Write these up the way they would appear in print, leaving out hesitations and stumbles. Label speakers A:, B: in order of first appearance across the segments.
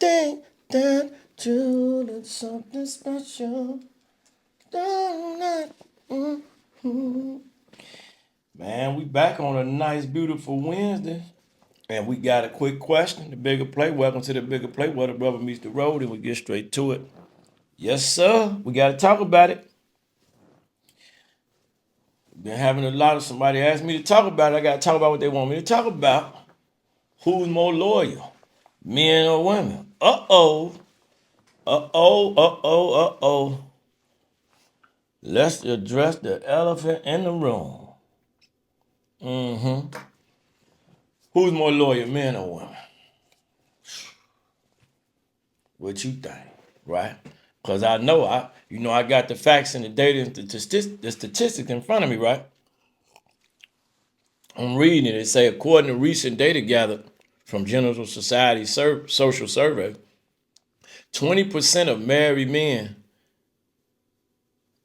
A: think that you did something special. Mhm. Man, we back on a nice, beautiful Wednesday. And we got a quick question. The bigger play. Welcome to the bigger play, where the rubber meets the road, and we get straight to it. Yes, sir. We got to talk about it. Been having a lot of somebody ask me to talk about it. I got to talk about what they want me to talk about. Who's more loyal, men or women? Uh-oh. Uh-oh. Uh-oh. Uh-oh. Let's address the elephant in the room. Mm-hmm. Who's more loyal, men or women? What you think, right? Because I got the facts and the data and the statistics in front of me, right? I'm reading it. It say, according to recent data gathered from General Society social survey, 20% of married men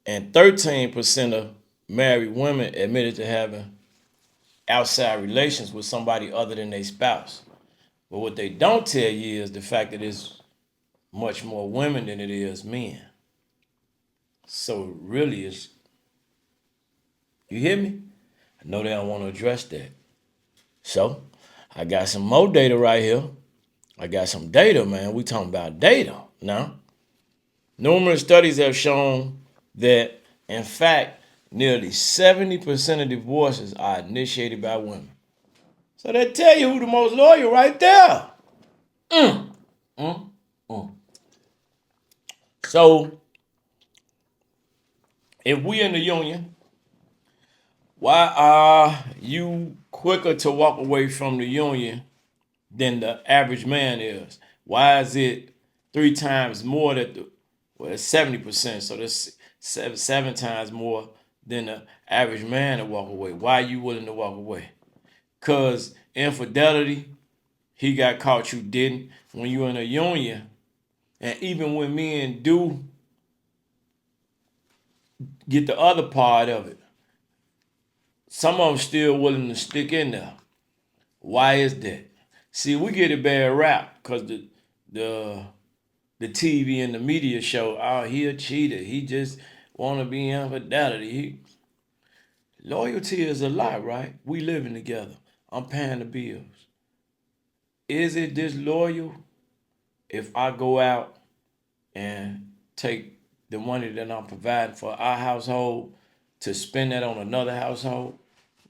A: and 13% of married women admitted to having outside relations with somebody other than their spouse. But what they don't tell you is the fact that it's much more women than it is men. So really, you hear me? I know they don't want to address that. So I got some more data right here. I got some data, man. We talking about data now. Numerous studies have shown that, in fact, nearly 70% of divorces are initiated by women. So they tell you who the most loyal right there. Mm, mm, mm. So if we in the union, why are you quicker to walk away from the union than the average man is? Why is it three times more it's 70%, so that's seven times more than the average man to walk away? Why are you willing to walk away? Because infidelity, he got caught, you didn't. When you're in a union, and even when men do get the other part of it, some of them still willing to stick in there. Why is that? See, we get a bad rap because the the TV and the media show, oh, he a cheater. He just want to be infidelity. Loyalty is a lie, right? We living together. I'm paying the bills. Is it disloyal if I go out and take the money that I'm providing for our household to spend that on another household?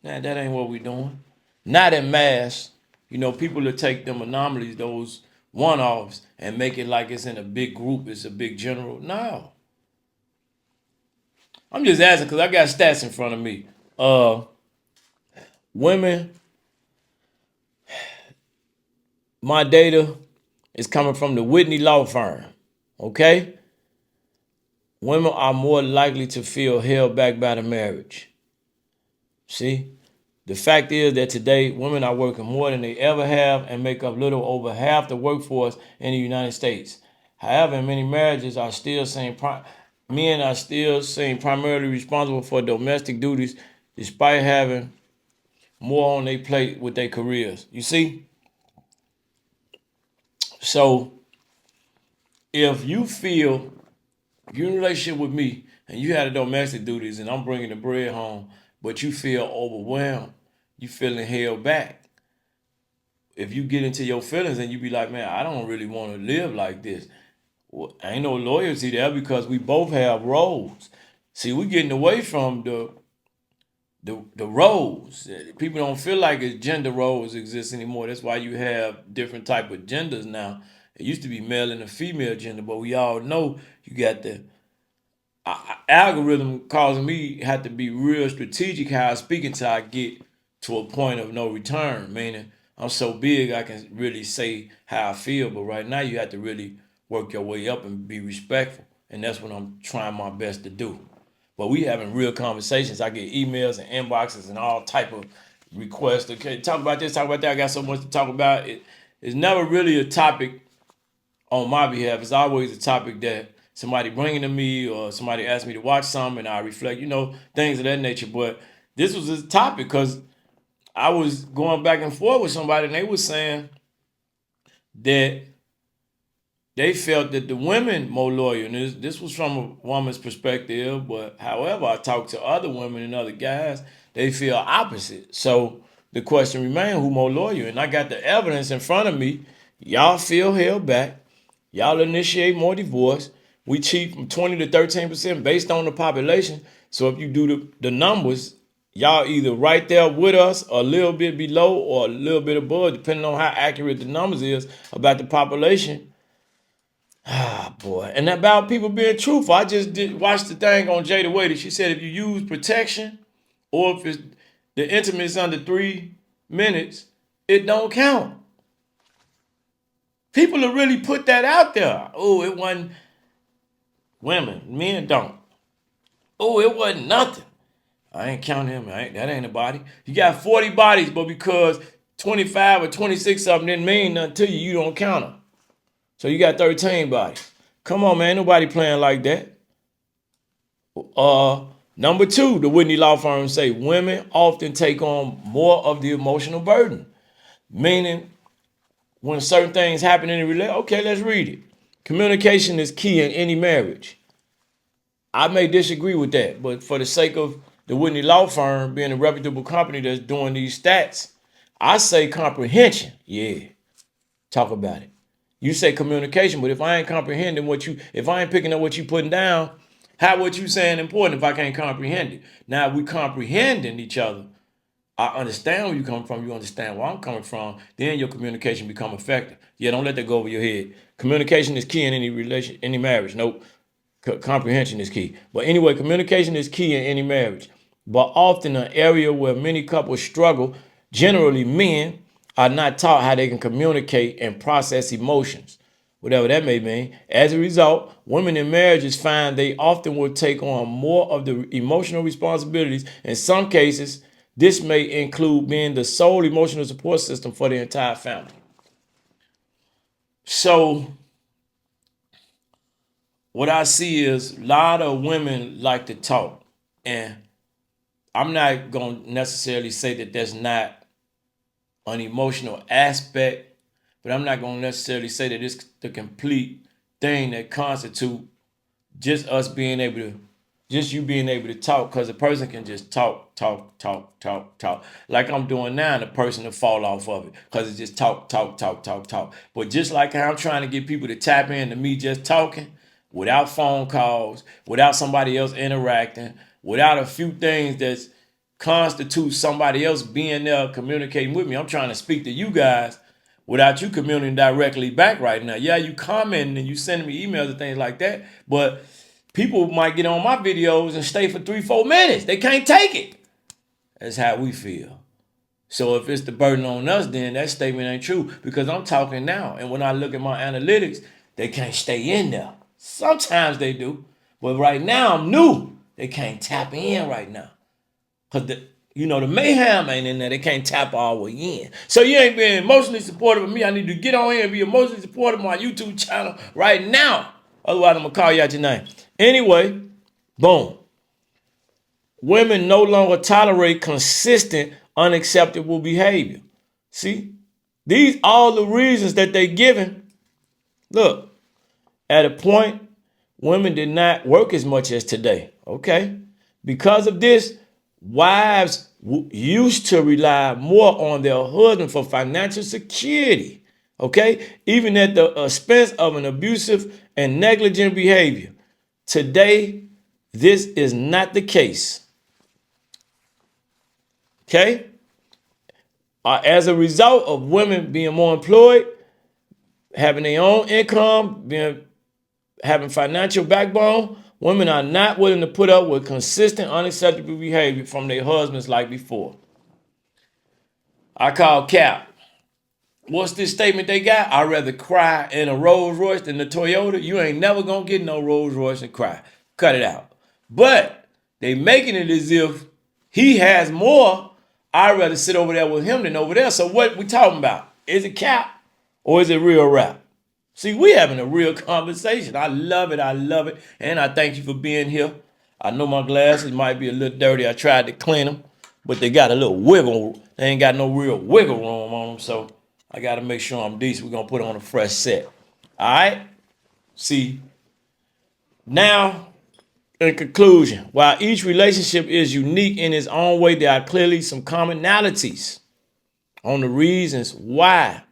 A: Nah, that ain't what we doing. Not in mass. People that take them anomalies, those one-offs, and make it like it's in a big group, it's a big general. No. I'm just asking because I got stats in front of me. Women, my data is coming from the Whitney Law Firm. Okay? Women are more likely to feel held back by the marriage. See? The fact is that today, women are working more than they ever have and make up little over half the workforce in the United States. However, many marriages are still seen, men are still seen primarily responsible for domestic duties despite having more on their plate with their careers. You see? So if you feel you're in a relationship with me and you had the domestic duties and I'm bringing the bread home, but you feel overwhelmed, you feeling held back. If you get into your feelings and you be like, man, I don't really want to live like this. Well, ain't no loyalty there because we both have roles. See, we getting away from the roles. People don't feel like it's gender roles exist anymore. That's why you have different type of genders now. It used to be male and a female gender, but we all know you got the algorithm causing me have to be real strategic how I speak until I get to a point of no return. Meaning I'm so big I can really say how I feel, but right now you have to really work your way up and be respectful, and that's what I'm trying my best to do. But we having real conversations. I get emails and inboxes and all type of requests. Okay, talk about this, talk about that. I got so much to talk about. It's never really a topic on my behalf. It's always a topic that somebody bringing to me or somebody asked me to watch something and I reflect, things of that nature. But this was a topic because I was going back and forth with somebody and they were saying that they felt that the women more loyal. And this was from a woman's perspective, but however, I talked to other women and other guys, they feel opposite. So the question remains, who more loyal? And I got the evidence in front of me. Y'all feel held back. Y'all initiate more divorce. We cheat from 20 to 13% based on the population. So if you do the numbers, y'all either right there with us, or a little bit below, or a little bit above, depending on how accurate the numbers is about the population. Ah, boy. And about people being truthful. I just did watch the thing on Jada Waiter. She said if you use protection, or if it's the intimate is under 3 minutes, it don't count. People will really put that out there. Oh, it wasn't women. Men don't. Oh, it wasn't nothing. I ain't counting him. That ain't a body. You got 40 bodies, but because 25 or 26 of them didn't mean nothing to you, you don't count them. So you got 13 bodies. Come on, man. Nobody playing like that. Number two, the Whitney Law Firm say women often take on more of the emotional burden. Meaning, when certain things happen in a relationship, okay, let's read it. Communication is key in any marriage. I may disagree with that, but for the sake of the Whitney Law Firm being a reputable company that's doing these stats, I say comprehension. Yeah, talk about it. You say communication, but if I ain't comprehending if I ain't picking up what you putting down, how what you saying important if I can't comprehend it? Now, if we comprehending each other, I understand where you come from, you understand where I'm coming from, then your communication become effective. Yeah, don't let that go over your head. Communication is key in any relation, any marriage. Nope. Comprehension is key. But anyway, communication is key in any marriage. But often an area where many couples struggle, generally men, are not taught how they can communicate and process emotions, whatever that may mean. As a result, women in marriages find they often will take on more of the emotional responsibilities. In some cases, this may include being the sole emotional support system for the entire family. So what I see is a lot of women like to talk. And I'm not going to necessarily say that there's not an emotional aspect, but I'm not going to necessarily say that it's the complete thing that constitute just us being able to, just you being able to talk, because a person can just talk. Like I'm doing now, and the person will fall off of it because it's just talk. But just like how I'm trying to get people to tap into me just talking, without phone calls, without somebody else interacting, without a few things that constitute somebody else being there communicating with me. I'm trying to speak to you guys without you communicating directly back right now. Yeah, you commenting and you sending me emails and things like that, but people might get on my videos and stay for 3-4 minutes. They can't take it. That's how we feel. So if it's the burden on us, then that statement ain't true, because I'm talking now. And when I look at my analytics, they can't stay in there. Sometimes they do, but right now I'm new. They can't tap in right now. Because the mayhem ain't in there. They can't tap all the way in. So you ain't being emotionally supportive of me. I need to get on here and be emotionally supportive of my YouTube channel right now. Otherwise, I'm going to call you out your name. Anyway, boom. Women no longer tolerate consistent, unacceptable behavior. See? These all the reasons that they given. Look. At a point, women did not work as much as today, okay? Because of this, wives used to rely more on their husband for financial security, okay? Even at the expense of an abusive and negligent behavior. Today, this is not the case, okay? As a result of women being more employed, having their own income, having financial backbone, women are not willing to put up with consistent, unacceptable behavior from their husbands like before. I call cap. What's this statement they got? I'd rather cry in a Rolls Royce than the Toyota. You ain't never gonna get no Rolls Royce and cry. Cut it out. But they making it as if he has more. I'd rather sit over there with him than over there. So what we talking about? Is it cap or is it real rap? See, we having a real conversation. I love it. And I thank you for being here. I know my glasses might be a little dirty. I tried to clean them, but they got a little wiggle. They ain't got no real wiggle room on them. So I got to make sure I'm decent. We're going to put on a fresh set. All right? See, now, in conclusion, while each relationship is unique in its own way, there are clearly some commonalities on the reasons why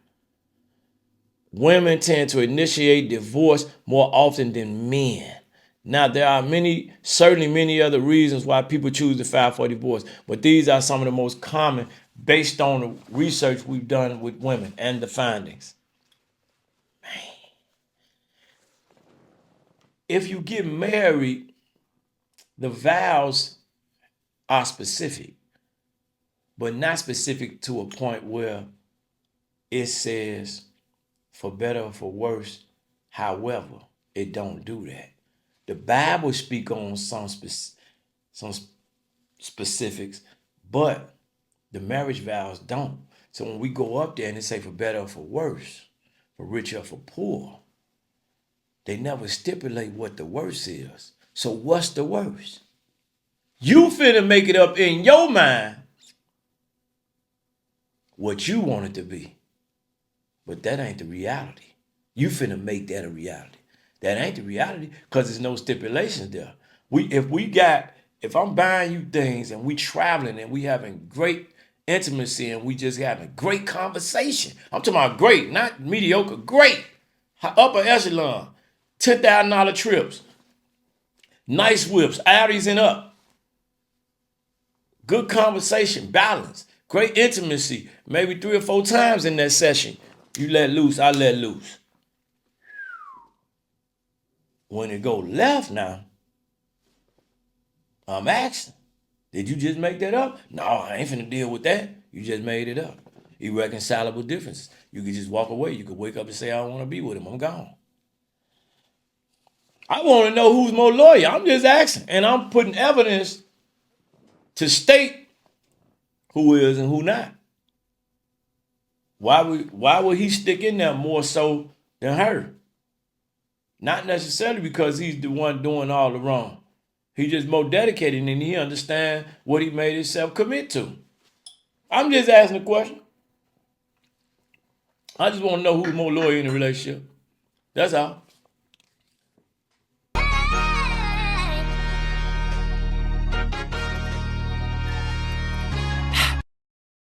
A: women tend to initiate divorce more often than men. Now, there are certainly many other reasons why people choose to file for divorce, but these are some of the most common based on the research we've done with women and the findings. If you get married, the vows are specific, but not specific to a point where it says for better or for worse. However, it don't do that. The Bible speak on some specifics, but the marriage vows don't. So when we go up there and they say for better or for worse, for richer or for poor, they never stipulate what the worst is. So what's the worst? You finna make it up in your mind what you want it to be. But that ain't the reality. You finna make that a reality. That ain't the reality because there's no stipulations there. If I'm buying you things and we traveling and we having great intimacy and we just having great conversation. I'm talking about great, not mediocre, great. Upper echelon, $10,000 trips, nice whips, Audis and up. Good conversation, balance, great intimacy, maybe 3 or 4 times in that session. You let loose, I let loose. When it go left now, I'm asking, did you just make that up? No, I ain't finna deal with that. You just made it up. Irreconcilable differences. You could just walk away. You could wake up and say, I don't want to be with him. I'm gone. I want to know who's more loyal. I'm just asking. And I'm putting evidence to state who is and who not. Why would he stick in there more so than her? Not necessarily because he's the one doing all the wrong. He's just more dedicated and he understands what he made himself commit to. I'm just asking a question. I just want to know who's more loyal in the relationship. That's all.